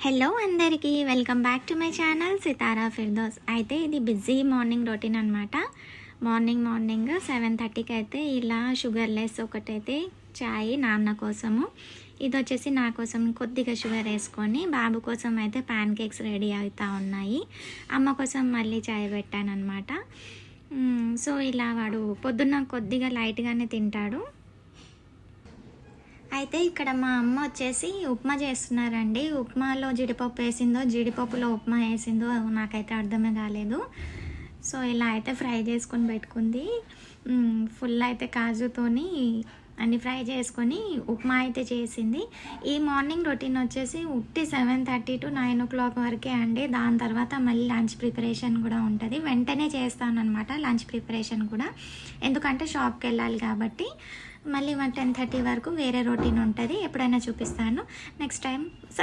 Hello అందరికీ welcome back to my channel Sitara Firdous. అయితే ఇది బిజీ మార్నింగ్ రొటీన్ అనమాట. మార్నింగ్ 7:30కి అయితే ఇలా షుగర్లెస్ ఒకటైతే చాయ్ నాన్న కోసము, ఇది వచ్చేసి నా కోసం కొద్దిగా షుగర్ వేసుకొని, బాబు కోసం అయితే ప్యాన్ కేక్స్ రెడీ అవుతూ ఉన్నాయి. అమ్మ కోసం మళ్ళీ చాయ్ పెట్టాను అనమాట. సో ఇలా వాడు పొద్దున్న కొద్దిగా లైట్గానే తింటాడు. అయితే ఇక్కడ మా అమ్మ వచ్చేసి ఉప్మా చేస్తున్నారండి. ఉప్మాలో జీడిపప్పు వేసిందో జీడిపప్పులో ఉప్మా వేసిందో నాకైతే అర్థమే కాలేదు. సో ఇలా అయితే ఫ్రై చేసుకొని పెట్టుకుంది. ఫుల్ అయితే కాజుతోని అన్ని ఫ్రై చేసుకొని ఉప్మా అయితే చేసింది. ఈ మార్నింగ్ రొటీన్ వచ్చేసి ఉట్టి 7:30 to 9 o'clock వరకే అండి. దాని తర్వాత మళ్ళీ లంచ్ ప్రిపరేషన్ కూడా ఉంటుంది. వెంటనే చేస్తాను అనమాట లంచ్ ప్రిపరేషన్ కూడా, ఎందుకంటే షాప్కి వెళ్ళాలి కాబట్టి. మళ్ళీ 10:30 వరకు వేరే రొటీన్ ఉంటుంది, ఎప్పుడైనా చూపిస్తాను నెక్స్ట్ టైం.